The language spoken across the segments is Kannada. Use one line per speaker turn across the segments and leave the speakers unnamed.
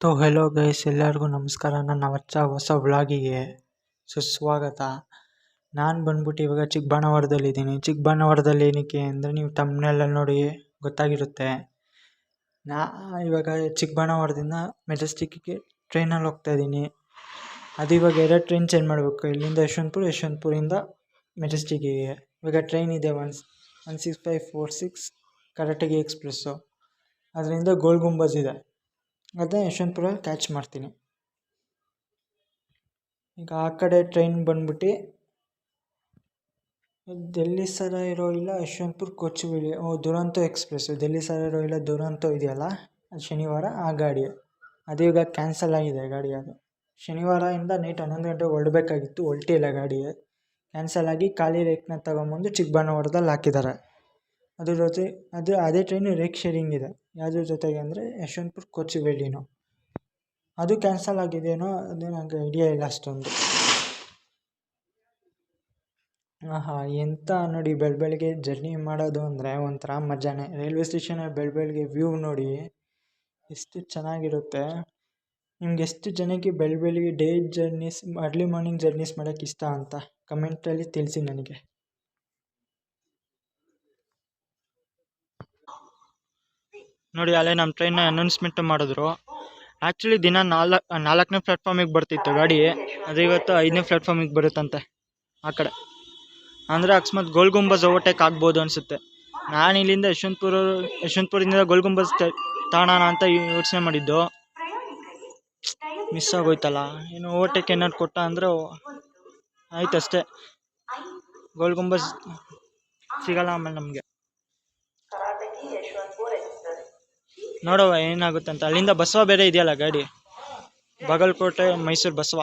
ಸೊ ಹೆಲೋ ಗೈಸ್, ಎಲ್ಲರಿಗೂ ನಮಸ್ಕಾರ. ನನ್ನ ಹೊಸ ವ್ಲಾಗಿಗೆ ಸುಸ್ವಾಗತ. ನಾನು ಬಂದ್ಬಿಟ್ಟು ಇವಾಗ ಚಿಕ್ಕಬಳ್ಳಾಪುರದಲ್ಲಿದ್ದೀನಿ. ಚಿಕ್ಕಬಳ್ಳಾಪುರದಲ್ಲಿ ಏನಕ್ಕೆ ಅಂದರೆ ನೀವು ತಮ್ಮನೆಲ್ಲ ನೋಡಿ ಗೊತ್ತಾಗಿರುತ್ತೆ. ಇವಾಗ ಚಿಕ್ಕಬಳ್ಳಾಪುರದಿಂದ ಮೆಜೆಸ್ಟಿಕ್ಕಿಗೆ ಟ್ರೈನಲ್ಲಿ ಹೋಗ್ತಾಯಿದ್ದೀನಿ. ಅದು ಇವಾಗ 2 ಟ್ರೈನ್ ಚೇಂಜ್ ಮಾಡಬೇಕು. ಇಲ್ಲಿಂದ ಯಶವಂತಪುರಿಂದ ಮೆಜೆಸ್ಟಿಕ್ಕಿಗೆ. ಇವಾಗ ಟ್ರೈನ್ ಇದೆ 16546 ಕರಟಗಿ ಎಕ್ಸ್ಪ್ರೆಸ್ಸು. ಅದರಿಂದ ಗೋಲ್ ಗುಂಬಜ್ ಇದೆ, ಅದೇ ಯಶವಂತಪುರಲ್ಲಿ ಕ್ಯಾಚ್ ಮಾಡ್ತೀನಿ. ಈಗ ಆ ಕಡೆ ಟ್ರೈನ್ ಬಂದ್ಬಿಟ್ಟು ಡೆಲ್ಲಿ ಸರಾಯಿ ರೋಹಿಲ್ಲ ಯಶವಂತಪುರ ಕೊಚುವೇಳಿ ದುರಂತೋ ಎಕ್ಸ್ಪ್ರೆಸ್ಸು. ಡೆಲ್ಲಿ ಸರಾಯಿ ರೋಹಿಲ್ಲ ದುರಂತೋ ಇದೆಯಲ್ಲ, ಅದು ಶನಿವಾರ ಆ ಗಾಡಿ. ಅದು ಈಗ ಕ್ಯಾನ್ಸಲ್ ಆಗಿದೆ ಗಾಡಿ. ಅದು ಶನಿವಾರದಿಂದ ನೈಟ್ 11 ಗಂಟೆಗೆ ಹೊರಡಬೇಕಾಗಿತ್ತು, ಹೊರಟಿಲ್ಲ ಗಾಡಿ. ಕ್ಯಾನ್ಸಲ್ ಆಗಿ ಖಾಲಿ ರೇಕ್ನ ತಗೊಂಬಂದು ಚಿಕ್ಕಬಳ್ಳಾಪುರದಲ್ಲಿ ಹಾಕಿದ್ದಾರೆ. ಅದ್ರ ಜೊತೆ ಅದೇ ಟ್ರೈನು ರೇಕ್ ಶೇರಿಂಗ್ ಇದೆ. ಯಾವುದ್ರ ಜೊತೆಗೆ ಅಂದರೆ ಯಶವಂತಪುರ ಕೊಚುವೇಳಿನೋ. ಅದು ಕ್ಯಾನ್ಸಲ್ ಆಗಿದೆಯೋ ಅದು ನನಗೆ ಐಡಿಯಾ ಇಲ್ಲ ಅಷ್ಟೊಂದು. ಎಂತ ನೋಡಿ, ಬೆಳಗ್ಗೆ ಜರ್ನಿ ಮಾಡೋದು ಅಂದರೆ ಒಂಥರ ಮಜಾನೇ. ರೈಲ್ವೆ ಸ್ಟೇಷನಲ್ಲಿ ಬೆಳಗ್ಗೆ ವ್ಯೂ ನೋಡಿ ಎಷ್ಟು ಚೆನ್ನಾಗಿರುತ್ತೆ. ನಿಮ್ಗೆ ಎಷ್ಟು ಜನಕ್ಕೆ ಬೆಳಗ್ಗೆ day journeys, early morning journeys ಮಾಡೋಕ್ಕೆ ಇಷ್ಟ ಅಂತ ಕಮೆಂಟಲ್ಲಿ ತಿಳಿಸಿ ನನಗೆ. ನೋಡಿ, ಅಲ್ಲೇ ನಮ್ಮ ಟ್ರೈನ್ನ ಅನೌನ್ಸ್ಮೆಂಟ್ ಮಾಡಿದ್ರು. ಆ್ಯಕ್ಚುಲಿ ದಿನ 4ನೇ ಪ್ಲ್ಯಾಟ್ಫಾರ್ಮಿಗೆ ಬರ್ತಿತ್ತು ಗಾಡಿ. ಅದು ಇವತ್ತು 5ನೇ ಪ್ಲ್ಯಾಟ್ಫಾರ್ಮಿಗೆ ಬರುತ್ತಂತೆ ಆ ಕಡೆ. ಅಂದರೆ ಅಕಸ್ಮಾತ್ ಗೋಲ್ ಗುಂಬಜ್ ಓವರ್ಟೇಕ್ ಆಗ್ಬೋದು ಅನಿಸುತ್ತೆ. ನಾನು ಇಲ್ಲಿಂದ ಯಶವಂತಪುರದಿಂದ ಗೋಲ್ ಗುಂಬಜ್ ತಾಣೋಣ ಅಂತ ಯೋಚನೆ ಮಾಡಿದ್ದು. ಮಿಸ್ ಆಗೋಯ್ತಲ್ಲ. ಇನ್ನು ಓವರ್ಟೇಕ್ ಏನಾದ್ರು ಕೊಟ್ಟ ಅಂದರೆ ಆಯ್ತಷ್ಟೇ, ಗೋಲ್ ಗುಂಬಜ್ ಸಿಗಲ್ಲ ಆಮೇಲೆ ನಮಗೆ. ನೋಡುವ ಏನಾಗುತ್ತೆ ಅಂತ. ಅಲ್ಲಿಂದ ಬಸವ ಬೇರೆ ಇದೆಯಲ್ಲ ಗಾಡಿ, ಬಾಗಲಕೋಟೆ ಮೈಸೂರು ಬಸವ.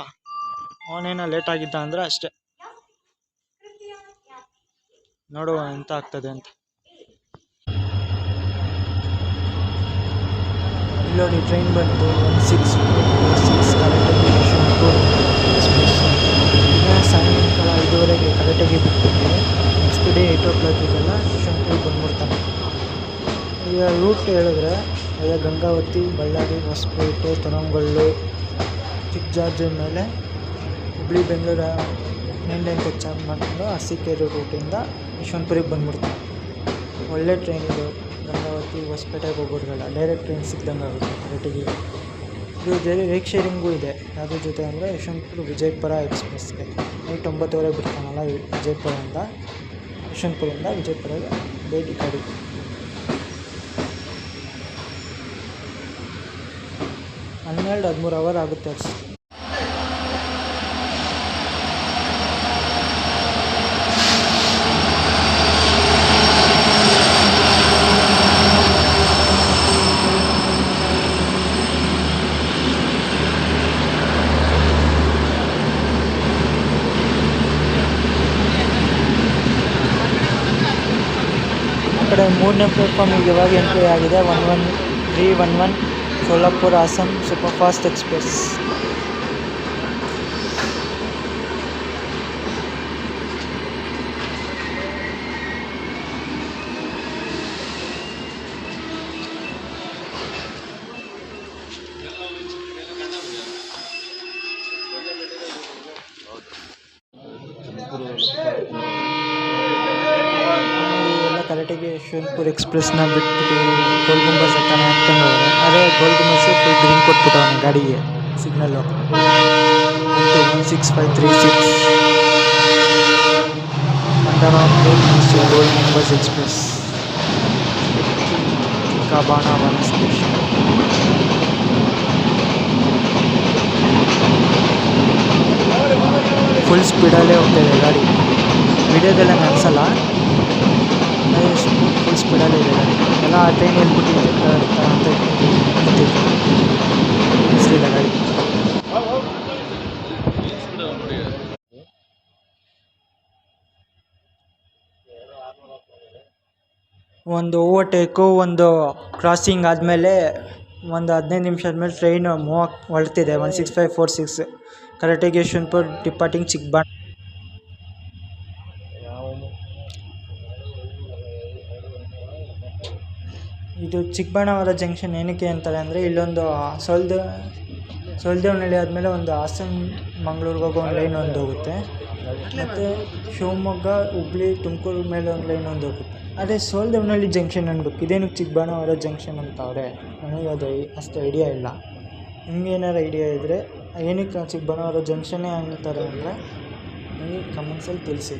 ಅವನೇನೋ ಲೇಟ್ ಆಗಿದ್ದ ಅಂದರೆ ಅಷ್ಟೇ. ನೋಡುವ ಎಂತ ಆಗ್ತದೆ ಅಂತ. ಇಲ್ಲೋಡಿ ಟ್ರೈನ್ ಬಂದು 16446 ಕರೆಕ್ಟಾಗಿ ಯಶವಂತಪುರ ಎಕ್ಸ್ಪ್ರೆಸ್. ಈಗ ಸಾಯಂಕಾಲ 5:30ಗೆ ಕರೆಕ್ಟಾಗಿ ಬಿಟ್ಬಿಟ್ಟು ನೆಕ್ಸ್ಟ್ ಡೇ 8 o'clockಗೆಲ್ಲ ಯಶವಂತಪುರಕ್ಕೆ ಬಂದ್ಬಿಡ್ತಾನೆ. ಈಗ ರೂಟ್ ಹೇಳಿದ್ರೆ ಅದೇ ಗಂಗಾವತಿ, ಬಳ್ಳಾರಿ, ಹೊಸಪೇಟೆ, ತರಂಗೊಳ್ಳು, ಚಿಕ್ಕಜಾರ್ಜ್ ಮೇಲೆ ಹುಬ್ಳಿ ಬೆಂಗಳೂರು 9 ಚಾರ್ಜ್ ಮಾಡಿಕೊಂಡು ಅರಸೀಕೆರೆ ರೂಟಿಂದ ಯಶವಂತಪುರಕ್ಕೆ ಬಂದ್ಬಿಡ್ತಾನೆ. ಒಳ್ಳೆ ಟ್ರೈನ್ ಇದು. ಗಂಗಾವತಿ, ಹೊಸಪೇಟೆಗೆ ಹೋಗೋರಿಗೆಲ್ಲ ಡೈರೆಕ್ಟ್ ಟ್ರೈನ್ ಸಿಕ್ದಂಗೆ ಆಗುತ್ತೆ ಕರೆಕ್ಟಿಗೆ. ಇದು ರೇಕ್ ಶೇರಿಂಗೂ ಇದೆ. ಯಾವುದ್ರ ಜೊತೆ ಅಂದರೆ ಯಶವಂತಪುರ ವಿಜಯಪುರ ಎಕ್ಸ್ಪ್ರೆಸ್ಗೆ ನೈಟ್ 9:30 ಬಿಡ್ತಾನಲ್ಲ ಯಶವಂತಪುರದಿಂದ ವಿಜಯಪುರಗೆ ಭೇಟಿ ಗಾಡಿ. ಹನ್ನೆರಡು 13 ಅವರ್ ಆಗುತ್ತೆ ಅಷ್ಟೇ. ಆ ಕಡೆ 3ನೇ ಪ್ಲ್ಯಾಟ್ಫಾರ್ಮಿಗೆ ಇವಾಗ ಎಂಟ್ರಿ ಆಗಿದೆ. 11311 ಸೋಲಾಪುರ ಹಾಸನ್ ಸೂಪರ್ಫಾಸ್ಟ್ ಎಕ್ಸ್ಪ್ರೆಸ್. ಕರೆಕ್ಟಾಗಿ ಯಶವಂತಪುರ ಎಕ್ಸ್ಪ್ರೆಸ್ನ ಬಿಟ್ಬಿಟ್ಟು ಗೋಲ್ ಗುಂಬಜ್ ಹತ್ರ ಹತ್ಕೊಂಡು ಹೋದರೆ, ಅದೇ ಗೋಲ್ ಗುಂಬಜ್ ಫುಲ್ ಗ್ರೀನ್ ಕೊಟ್ಬಿಟ್ಟವನು ಗಾಡಿಗೆ signal. 16536 Gol Gumbaz express Chikkaballapur station. Full ಸ್ಪೀಡಲ್ಲೇ ಹೋಗ್ತಾಯಿದೆ ಗಾಡಿ. ವಿಡಿಯೋದೆಲ್ಲ ಅನಿಸಲ್ಲ, ಫುಲ್ ಸ್ಪೀಡಲ್ಲೇ ಇದೆ ಗಾಡಿ. ಎಲ್ಲ ಆ ಟ್ರೈನ್ ಹೇಳ್ಬಿಟ್ಟಿದೆ ಅಂತ ಅನಿಸ್ಲಿಲ್ಲ ಗಾಡಿ. ಒಂದು ಓವರ್ಟೇಕು, ಒಂದು ಕ್ರಾಸಿಂಗ್ ಆದಮೇಲೆ ಒಂದು 15 ನಿಮಿಷ ಆದಮೇಲೆ ಟ್ರೈನು ಹೊರಡ್ತಿದೆ 16546 ಕರೆಕ್ಟಾಗಿ ಯಶವಂತಪುರ ಡಿಪಾರ್ಟಿಂಗ್ ಚಿಕ್ಕಬಳ್ಳಾಪುರ. ಇದು ಚಿಕ್ಕಬಳ್ಳಾಪುರ ಜಂಕ್ಷನ್ ಏನಕ್ಕೆ ಅಂತಾರೆ ಅಂದರೆ ಇಲ್ಲೊಂದು ಸೊಳ್ದೇವನಹಳ್ಳಿ ಆದಮೇಲೆ ಒಂದು ಹಾಸನ ಮಂಗಳೂರಿಗೆ ಹೋಗೋ ಒಂದು ಲೈನ್ ಒಂದು ಹೋಗುತ್ತೆ, ಮತ್ತು ಶಿವಮೊಗ್ಗ ಹುಬ್ಳಿ ತುಮಕೂರು ಮೇಲೆ ಒಂದು ಲೈನ್ ಒಂದು ಹೋಗುತ್ತೆ. ಅದೇ ಸೊಳ್ದೇವನಹಳ್ಳಿ ಜಂಕ್ಷನ್ ಅನ್ಬೇಕು, ಇದೇನಕ್ಕೆ ಚಿಕ್ಕಬಳ್ಳಾಪುರ ಜಂಕ್ಷನ್ ಅಂತವ್ರೆ, ನನಗೆ ಅದು ಅಷ್ಟು ಐಡಿಯಾ ಇಲ್ಲ. ನಿಮ್ಗೇನಾರು ಐಡಿಯಾ ಇದ್ದರೆ ಏನಕ್ಕೆ ಚಿಕ್ಕಬಳ್ಳಾಪುರ ಜಂಕ್ಷನ್ನೇ ಅಂತಾರೆ ಅಂದರೆ ನನಗೆ ಕಮೆಂಟ್ಸಲ್ಲಿ ತಿಳಿಸಿ.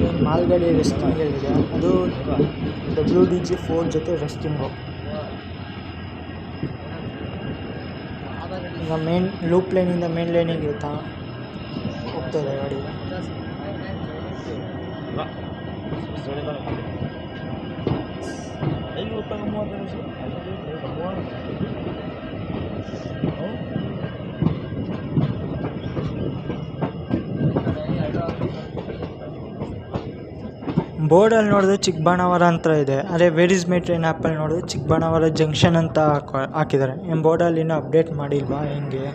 ಏನು ಮಾಲ್ಗಾಡಿ ರೆಸ್ಟಿಂಗ್ ಹೇಳಿದೆ, ಅದು WDG4 ಜೊತೆ ರೆಸ್ಟಿಂಗು. ಈಗ ಮೇನ್ ಲೂಪ್ ಲೈನಿಂದ ಮೇನ್ ಲೈನಿಗೆ ಹೋಗ್ತದೆ ಗಾಡಿ. ಬೋರ್ಡಲ್ಲಿ ನೋಡಿದ್ರೆ ಚಿಕ್ಕಬಳ್ಳಾಪುರ ಅಂತ ಇದೆ, ಅದೇ ವೇರ್ ಇಸ್ ಮೈ ಟ್ರೈನ್ ಆ್ಯಪಲ್ಲಿ ನೋಡಿದ್ರೆ ಚಿಕ್ಕಬಳ್ಳಾಪುರ ಜಂಕ್ಷನ್ ಅಂತ ಹಾಕಿದ್ದಾರೆ. ಏನು ಬೋರ್ಡಲ್ಲಿ ಇನ್ನೂ ಅಪ್ಡೇಟ್ ಮಾಡಿಲ್ವಾ ಹೆಂಗೆ?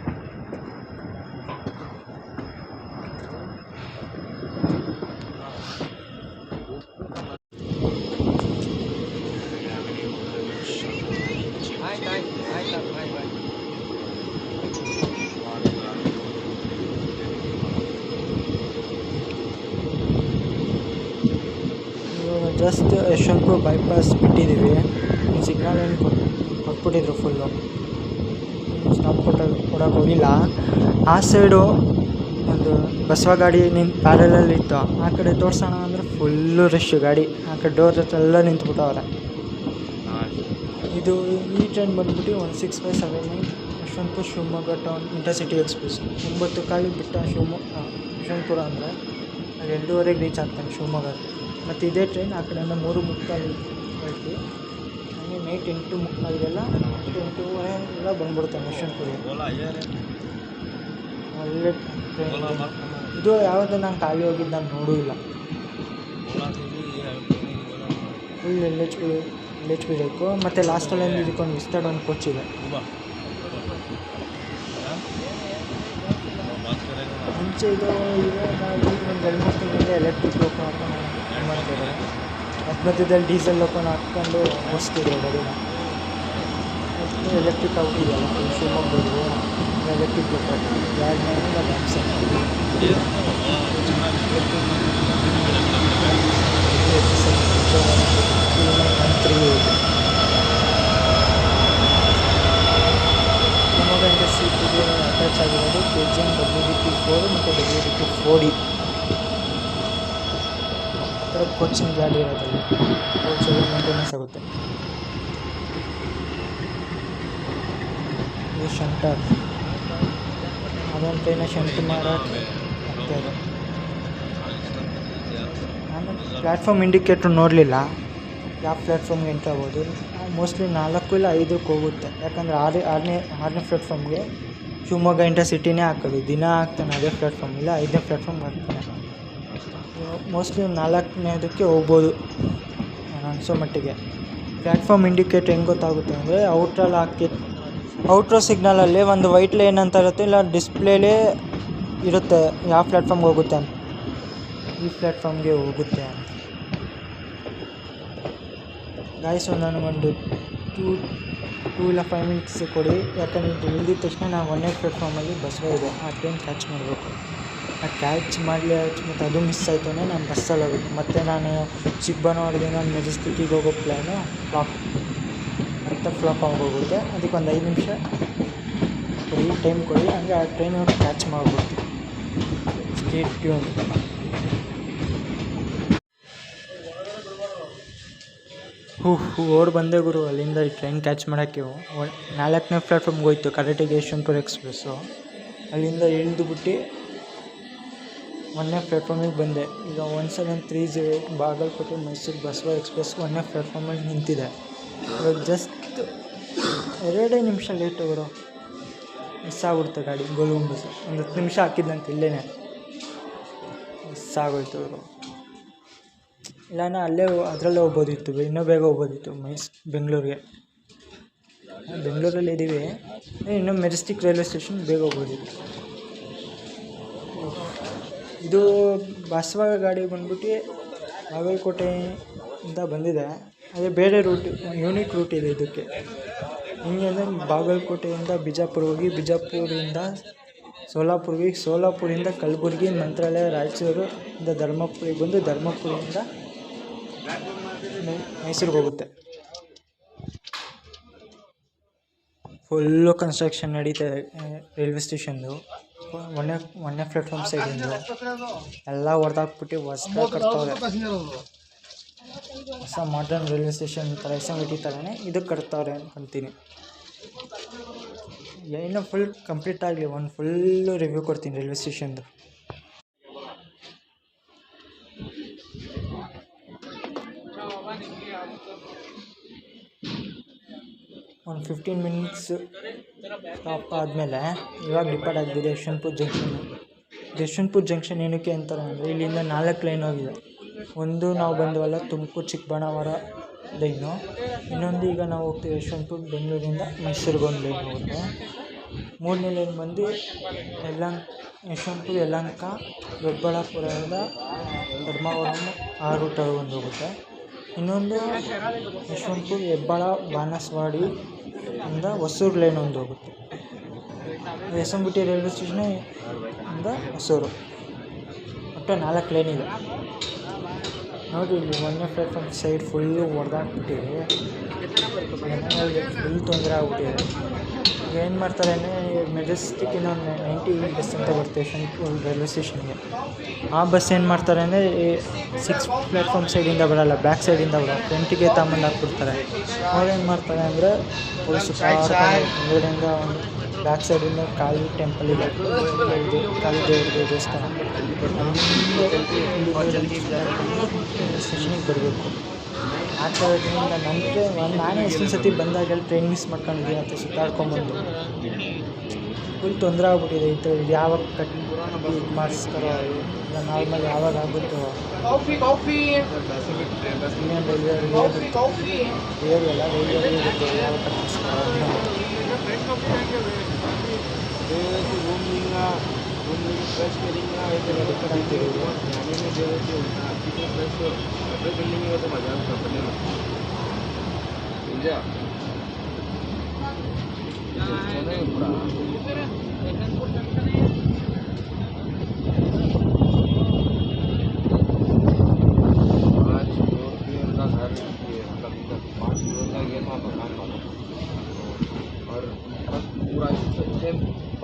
ಜಸ್ಟ್ ಯಶವಂತಪುರ ಬೈಪಾಸ್ ಬಿಟ್ಟಿದ್ದೀವಿ. ಸಿಗ್ನಲ್ ಏನು ಕೊಟ್ಬಿಟ್ಟಿದ್ರು ಫುಲ್ಲು, ಸ್ಟಾಪ್ ಕೊಡೋಕೆ ಹೋಗಿಲ್ಲ. ಆ ಸೈಡು ಒಂದು ಬಸವ ಗಾಡಿ ಪ್ಯಾರಲಲ್ಲಿ ಇತ್ತು, ಆ ಕಡೆ ತೋರಿಸೋಣ ಅಂದರೆ ಫುಲ್ಲು ರಶ್ಶು ಗಾಡಿ, ಆ ಕಡೆ ಡೋರ್ ಹತ್ರ ಎಲ್ಲ ನಿಂತ್ಬಿಟ್ಟವ್ರೆ. ಇದು ಈ ಟ್ರೈನ್ ಬಂದ್ಬಿಟ್ಟು 16579 Yesvantpur Shivamogga town intercity express. 9 ಕಾಲಿಗೆ ಬಿಟ್ಟ ಯಶವಂತಪುರ ಅಂದರೆ ಅದು 2:30ಗೆ ರೀಚ್ ಆಗ್ತಾನೆ ಶಿವಮೊಗ್ಗಕ್ಕೆ. ಮತ್ತು ಇದೇ ಟ್ರೈನ್ ಆ ಕಡೆಯಿಂದ 3:45 ಹೊರಟಿ ಹಂಗೆ ನೈಟ್ 8:45 8:30 ಎಲ್ಲ ಬಂದ್ಬಿಡ್ತಾನೆ ಯಶವಂತಪುರ. ಒಳ್ಳೆ ಟ್ರೈನ್ ಇದು. ಯಾವುದು ನಾನು ಖಾಲಿ ಹೋಗಿದ್ದು ನಾನು ನೋಡೂ ಇಲ್ಲ. ಫುಲ್ ಎಲ್ ಎಚ್ ಪಿ ಬೇಕು. ಮತ್ತು ಲಾಸ್ಟಲ್ಲಿ ಇದಕ್ಕೊಂದು ವಿಸ್ತಾಡ್ ಒಂದು ಕೋಚ್ ಇದೆ. ಮುಂಚೆ ಇದು ಗಾಡಿ ಒಂದು 2-3 ತಿಂಗಳಿಂದ ಎಲೆಕ್ಟ್ರಿಕ್ ಲೋಕಲ್ ಹಾಕೊಂಡು ಮಾಡ್ತಿದ್ದಾರೆ. ಮಧ್ಯದಲ್ಲಿ ಡೀಸೆಲ್ ಲೋಕಲ್ ಹಾಕ್ಕೊಂಡು ಓಡಿಸ್ತಿದ್ರು ಗಾಡಿನ. ಎಲೆಕ್ಟ್ರಿಕ್ ಔಟಿದೆಯಲ್ಲ ಶಿವಮೊಗ್ಗದ್ದು ಎಲೆಕ್ಟ್ರಿಕ್ ಲೋಕಲ್ ಯಾರ್ಡ್ ಡ್ಯಾಮ್ಸ್ ಶಿವಮೊಗ್ಗ ಇಂಟರ್ಸಿಟಿಗೆ ಅಟ್ಯಾಚ್ ಆಗಿರೋದು KGM WDT4 ಮತ್ತು WDT4E ಥರ ಕೋಚಿಂಗ್ ಗಾಡಿ ಇರೋದಲ್ಲಿ ಕೋಚೆಲ್ಲ ಮೇಂಟೆನೆನ್ಸ್ ಆಗುತ್ತೆ. ಇದು ಶಂಟರ್, ಅದೊಂದು ಟ್ರೈನ ಶಂಟ್ ಮಾಡೋಕ್ಕೆ ಆಗ್ತಾಯಿದೆ. ನಾನು ಪ್ಲ್ಯಾಟ್ಫಾರ್ಮ್ ಇಂಡಿಕೇಟ್ರ್ ನೋಡಲಿಲ್ಲ, ಯಾವ ಪ್ಲ್ಯಾಟ್ಫಾರ್ಮ್ಗೆ ಎಂಟ್ರ್ ಆಗ್ಬೋದು. ಮೋಸ್ಟ್ಲಿ 4 ಇಲ್ಲ 5ಕ್ಕೆ ಹೋಗುತ್ತೆ, ಯಾಕಂದರೆ ಆರನೇ ಪ್ಲ್ಯಾಟ್ಫಾರ್ಮ್ಗೆ ಶಿವಮೊಗ್ಗ ಇಂಟರ್ಸಿಟಿನೇ ಹಾಕೋದು. ದಿನ ಹಾಕ್ತಾನೆ ಅದೇ ಪ್ಲ್ಯಾಟ್ಫಾರ್ಮ್, ಇಲ್ಲ 5ನೇ ಪ್ಲ್ಯಾಟ್ಫಾರ್ಮ್ಗೆ ಹಾಕ್ತಾನೆ. ಮೋಸ್ಟ್ಲಿ 4ನೇದಕ್ಕೆ ಹೋಗ್ಬೋದು ನಾನು ಅನಿಸೋ ಮಟ್ಟಿಗೆ. ಪ್ಲ್ಯಾಟ್ಫಾರ್ಮ್ ಇಂಡಿಕೇಟ್ರ್ ಹೆಂಗೆ ಗೊತ್ತಾಗುತ್ತೆ ಅಂದರೆ ಔಟ್ರೋ ಸಿಗ್ನಲಲ್ಲಿ ಒಂದು ವೈಟ್ ಲೈನ್ ಅಂತ ಇರುತ್ತೆ, ಇಲ್ಲ ಡಿಸ್ಪ್ಲೇಲೇ ಇರುತ್ತೆ ಯಾವ ಪ್ಲ್ಯಾಟ್ಫಾರ್ಮ್ಗೆ ಹೋಗುತ್ತೆ ಅಂತ. ಈ ಪ್ಲ್ಯಾಟ್ಫಾರ್ಮ್ಗೆ ಹೋಗುತ್ತೆ ಅಂತ ಗಾಯ್ಸ್. ನನಗೊಂದು 2 ಇಲ್ಲ 5 ಮಿನಿಟ್ಸ್ ಕೊಡಿ, ಯಾಕಂದರೆ ಇದು ಇಳಿದ ತಕ್ಷಣ ನಾವು 1ನೇ ಪ್ಲ್ಯಾಟ್ಫಾರ್ಮಲ್ಲಿ ಬಸ್ಸು ಇದೆ, ಆ ಟ್ರೈನ್ ಕ್ಯಾಚ್ ಮಾಡಬೇಕು. ಆ ಕ್ಯಾಚ್ ಮಾಡಲಿ ಮತ್ತು ಅದು ಮಿಸ್ ಆಯಿತು ಅಂದರೆ ನಾನು ಬಸ್ಸಲ್ಲಿ ಹೋಗ್ಬೇಕು. ಮತ್ತು ನಾನು ಚಿಕ್ಕಬಳ್ಳಾಪುರದಿಂದ ಮೆಜೆಸ್ಟಿಕ್ಕಿಗೆ ಹೋಗೋ ಪ್ಲ್ಯಾನು ಫ್ಲಾಪ್ ಆಗೋಗುತ್ತೆ. ಅದಕ್ಕೆ ಒಂದು 5 ನಿಮಿಷ ಕೊಡಿ, ಟೈಮ್ ಕೊಡಿ, ಹಂಗೆ ಆ ಟ್ರೈನ್ ಕ್ಯಾಚ್ ಮಾಡ್ಬಿಡ್ತೀವಿ. Stay tune. ಓಡ್ ಬಂದೆ ಗುರು ಅಲ್ಲಿಂದ ಈ ಟ್ರೈನ್ ಕ್ಯಾಚ್ ಮಾಡೋಕ್ಕೆ. 4ನೇ ಪ್ಲ್ಯಾಟ್ಫಾರ್ಮ್ಗೆ ಹೋಯ್ತು ಕರೆಕ್ಟಾಗಿ ಯಶವಂತಪುರ ಎಕ್ಸ್ಪ್ರೆಸ್ಸು. ಅಲ್ಲಿಂದ ಇಳಿದುಬಿಟ್ಟು 1ನೇ ಪ್ಲ್ಯಾಟ್ಫಾರ್ಮಿಗೆ ಬಂದೆ. ಈಗ 1730 ಬಾಗಲಕೋಟೆ ಮೈಸೂರು ಬಸವ ಎಕ್ಸ್ಪ್ರೆಸ್ 1ನೇ ಪ್ಲ್ಯಾಟ್ಫಾರ್ಮಲ್ಲಿ ನಿಂತಿದೆ. ಇವಾಗ ಜಸ್ಟ್ 2 ನಿಮಿಷ ಲೇಟ್ ಹೋಗೋರು, ಮಿಸ್ ಆಗ್ಬಿಡ್ತು ಗಾಡಿ. ಗೋಲ್ಗುಂಬ ಬಸ್ ಒಂದು 10 ನಿಮಿಷ ಹಾಕಿದ್ದಂತೆ ಇಲ್ಲೇ ಮಿಸ್ ಆಗೋಯ್ತು ಅವರು. ಇಲ್ಲಾಂದರೆ ಅಲ್ಲೇ ಅದರಲ್ಲೇ ಹೋಗ್ಬೋದಿತ್ತು, ಇನ್ನೂ ಬೇಗ ಹೋಗ್ಬೋದಿತ್ತು ಬೆಂಗಳೂರಿಗೆ. ಬೆಂಗಳೂರಲ್ಲಿ ಇದ್ದೀವಿ, ಇನ್ನೂ ಮೆಜೆಸ್ಟಿಕ್ ರೈಲ್ವೆ ಸ್ಟೇಷನ್ ಬೇಗ ಹೋಗ್ಬೋದಿತ್ತು. ಇದು ಬಸವ ಗಾಡಿ ಬಂದ್ಬಿಟ್ಟು ಬಾಗಲಕೋಟೆಯಿಂದ ಬಂದಿದೆ. ಅದೇ ಬೇರೆ ರೂಟ್, ಯೂನಿಕ್ ರೂಟ್ ಇದೆ ಇದಕ್ಕೆ. ಹಿಂಗೆ ಅಂದರೆ ಬಾಗಲಕೋಟೆಯಿಂದ ಬಿಜಾಪುರ ಹೋಗಿ, ಬಿಜಾಪುರದಿಂದ ಸೋಲಾಪುರ್ಗೆ, ಸೋಲಾಪುರದಿಂದ ಕಲಬುರ್ಗಿ, ಮಂತ್ರಾಲಯ, ರಾಯಚೂರು ಇಂದ ಧರ್ಮಪುರಿಗೆ ಬಂದು, ಧರ್ಮಪುರದಿಂದ ಮೈಸೂರಿಗೆ ಹೋಗುತ್ತೆ. ಫುಲ್ಲು ಕನ್ಸ್ಟ್ರಕ್ಷನ್ ನಡೀತಾ ಇದೆ ರೈಲ್ವೆ ಸ್ಟೇಷನ್ದು. ಒಂದನೇ ಪ್ಲಾಟ್ಫಾರ್ಮ್ ಸೈಡಿಂದು ಎಲ್ಲ ಹೊಡೆದಾಕ್ಬಿಟ್ಟು ಹೊಸ್ದಾಗಿ ಕಟ್ತಾವ್ರೆ. ಹೊಸ ಮಾಡರ್ನ್ ರೈಲ್ವೆ ಸ್ಟೇಷನ್ ಥರ SMVT ಥರನೇ ಇದು ಕಟ್ತಾವ್ರೆ ಅನ್ಕೊಂತೀನಿ. ಏನೋ ಫುಲ್ ಕಂಪ್ಲೀಟ್ ಆಗಲಿ, ಒಂದು ಫುಲ್ಲು ರಿವ್ಯೂ ಕೊಡ್ತೀನಿ ರೈಲ್ವೆ ಸ್ಟೇಷನ್ದು. ಒಂದು 15 ಮಿನಿಟ್ಸ್ ಸ್ಟಾಪ್ ಆದಮೇಲೆ ಇವಾಗ ಡಿಪಾರ್ಟ್ ಆಗಿದೆ ಯಶವಂತಪುರ ಜಂಕ್ಷನ್ ಏನಕ್ಕೆ ಅಂತಾರೆ ಅಂದರೆ, ಇಲ್ಲಿಂದ 4 ಲೈನ್ ಹೋಗಿದೆ. ಒಂದು ನಾವು ಬಂದವಲ್ಲ ತುಮಕೂರು ಚಿಕ್ಕಬಳ್ಳಾಪುರ ಲೈನು, ಇನ್ನೊಂದು ಈಗ ನಾವು ಹೋಗ್ತೀವಿ ಯಶವಂತಪುರ, ಬೆಂಗಳೂರಿಂದ ಮೈಸೂರಿಗೆ ಒಂದು ಲೈನ್ ಹೋಗುತ್ತೆ. 3ನೇ ಲೈನ್ ಬಂದು ಯಶವಂತಪುರ, ಯಲಹಂಕ, ದೊಡ್ಡಬಳ್ಳಾಪುರದ ಧರ್ಮವರಂ ಆ ರೂಟಲ್ಲಿ ಒಂದು ಹೋಗುತ್ತೆ. ಇನ್ನೊಂದು ಯಶವಂತಪುರ, ಹೆಬ್ಬಾಳ, ಬಾಣಸವಾಡಿ ಇಂದ ಹೊಸೂರು ಲೈನ್ ಒಂದು ಹೋಗುತ್ತೆ. SMVT ರೈಲ್ವೆ ಸ್ಟೇಷನ್ ಇಂದ ಹೊಸೂರು, ಒಟ್ಟು 4 ಲೈನ್ ಇದೆ ನೋಡಿ. ಇಲ್ಲಿ 1ನೇ ಪ್ಲಾಟ್ಫಾರ್ಮ್ ಸೈಡ್ ಫುಲ್ಲು ಹೊಡೆದಾಕ್ಬಿಟ್ಟಿದೆ, ಫುಲ್ ತೊಂದರೆ ಆಗ್ಬಿಟ್ಟಿದೆ. ಏನು ಮಾಡ್ತಾರೆ ಅಂದರೆ, ಮೆಜೆಸ್ಟಿಕ್ ಇನ್ನೊಂದು 90 ಬಸ್ ಅಂತ ಬರುತ್ತೆ ಯಶವಂತಪುರ ರೈಲ್ವೆ ಸ್ಟೇಷನ್ಗೆ. ಆ ಬಸ್ ಏನು ಮಾಡ್ತಾರೆ ಅಂದರೆ 6 ಪ್ಲಾಟ್ಫಾರ್ಮ್ ಸೈಡಿಂದ ಬರೋಲ್ಲ, ಬ್ಯಾಕ್ ಸೈಡಿಂದ ಬರೋ ಫ್ರಂಟಿಗೆ ತಗೊಂಡು ಹಾಕ್ಬಿಡ್ತಾರೆ. ಅವ್ರು ಏನು ಮಾಡ್ತಾರೆ ಅಂದರೆ, ಹೊರಗಡೆಯಿಂದ ಬ್ಯಾಕ್ ಸೈಡಿಂದ ಕಾಳಿ ಟೆಂಪಲ್ ಇದೆ, ಕಾಳಿ ದೇವ್ರದ್ದು ದೇವಸ್ಥಾನ, ಸ್ಟೇಷನಿಗೆ ಬರಬೇಕು. ಆ ಥರದಿಂದ ನನಗೆ ನಾನೇ ಎಷ್ಟೊಂದು ಸತಿ ಬಂದಾಗ ಟ್ರೈನ್ ಮಿಸ್ ಮಾಡ್ಕೊಂಡಿದ್ದೀನಿ ಅಂತ ಸುತ್ತಾಡ್ಕೊಂಬಂದು ಫುಲ್ ತೊಂದರೆ ಆಗ್ಬಿಟ್ಟಿದೆ. ಈ ಥರ ಯಾವಾಗ ಇದು ಮಾಡಿಸ್ತಾರೋ, ಇಲ್ಲ ನಾರ್ಮಲ್ ಯಾವಾಗ ಆಗುತ್ತೋ, ಇನ್ನೇನು ರೈಲ್ವೆ ಇರುತ್ತೆ ಯಾವಾಗ ಕಟ್ಟಿಸ್ತಾರೋ.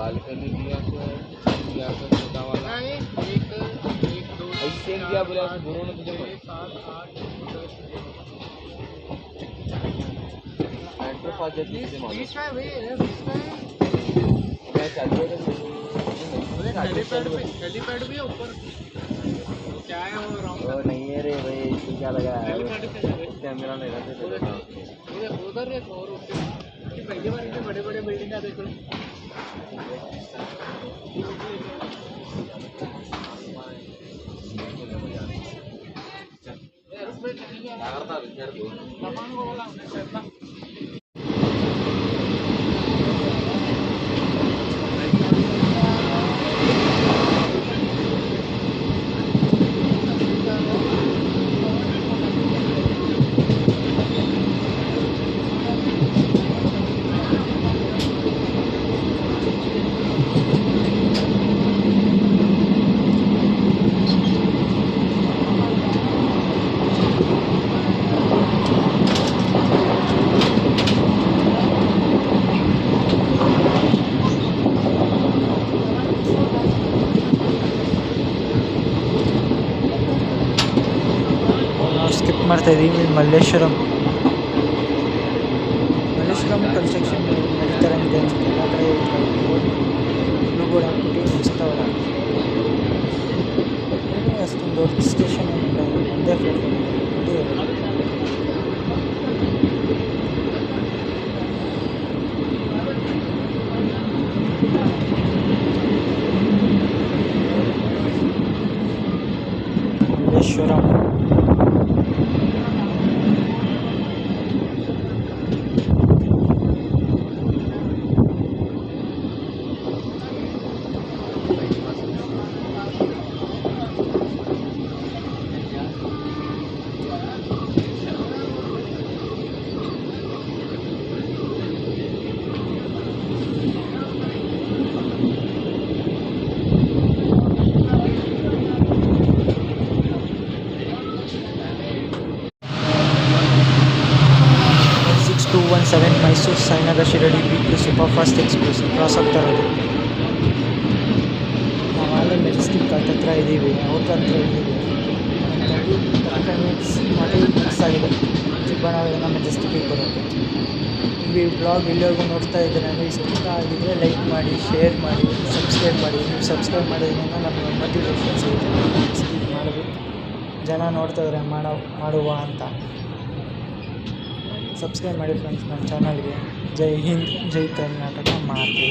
बालकनी दिया छोटा वाला ऐसे दिया बोला दोनों ने तुझे मेट्रो पास जाती है मैं चालू है हेलीपैड भी है ऊपर क्या है वो नहीं है रे भाई, इसको क्या लगा है कैमरा नहीं रहते उधर रे और पहली बार इतने बड़े बड़े बिल्डिंग आ देखो
ಸ್ಕಿಪ್ ಮಾಡ್ತಾಯಿದ್ದೀವಿ. ಮಲ್ಲೇಶ್ವರಂ ಕನ್ಸ್ಟ್ರಕ್ಷನ್ ನಡೀತಾರೆ ಅಂತ ಅನಿಸುತ್ತೆ. ಎಲ್ಲ ಕಡೆ ಬೋರ್ಡ್ ಹಾಕ್ಬಿಟ್ಟು ನಿಲ್ಲಿಸ್ತಾವಲ್ಲ. ಅಷ್ಟೊಂದು ದೊಡ್ಡ ಸ್ಟೇಷನ್ ಏನಿಲ್ಲ, ಒಂದೇ ಪ್ಲಾಟ್ಫಾರ್ಮ್ ಒಂದೇ Malleshwaram. 7 Mysuru Sainagar Shirdi weekly super fast express cross ಆಗ್ತಾ ಇರೋದು. ನಾವು ಆಮೇಲೆ ಮೆಜೆಸ್ಟಿಕ್ ಹತ್ರ ಇದ್ದೀವಿ, ಅವ್ರ ಹತ್ರ ಇದ್ದೀವಿ. 35 ಮಿನಿಟ್ಸ್ ಮಿಸ್ ಆಗಿದೆ ಚಿಕ್ಕಬಳ್ಳಾಪುರದಿಂದ ಮೆಜೆಸ್ಟಿಕ್ಕಿಗೆ ಬರೋಕ್ಕೆ. ಈ ಬ್ಲಾಗ್ ಇಲ್ಲಿವರೆಗೂ ನೋಡ್ತಾ ಇದ್ದೀರ ಅಂದರೆ ಇಷ್ಟ ಆಗಿದ್ದರೆ ಲೈಕ್ ಮಾಡಿ, ಶೇರ್ ಮಾಡಿ, ಸಬ್ಸ್ಕ್ರೈಬ್ ಮಾಡಿ. ನೀವು ಸಬ್ಸ್ಕ್ರೈಬ್ ಮಾಡೋದ್ರಿಂದ ನಮಗೆ ಮೋಟಿವೇಶನ್ ಸಿಗುತ್ತೆ ನೆಕ್ಸ್ಟ್ ಇದು ಮಾಡಬೇಕು. ಜನ ನೋಡ್ತಾ ಇದ್ದಾರೆ ಮಾಡುವ ಅಂತ. ಸಬ್ಸ್ಕ್ರೈಬ್ ಮಾಡಿ ಫ್ರೆಂಡ್ಸ್ ನನ್ನ ಚಾನಲ್ಗೆ. ಜೈ ಹಿಂದ್, ಜೈ ಕರ್ನಾಟಕ ಮಾತೆ.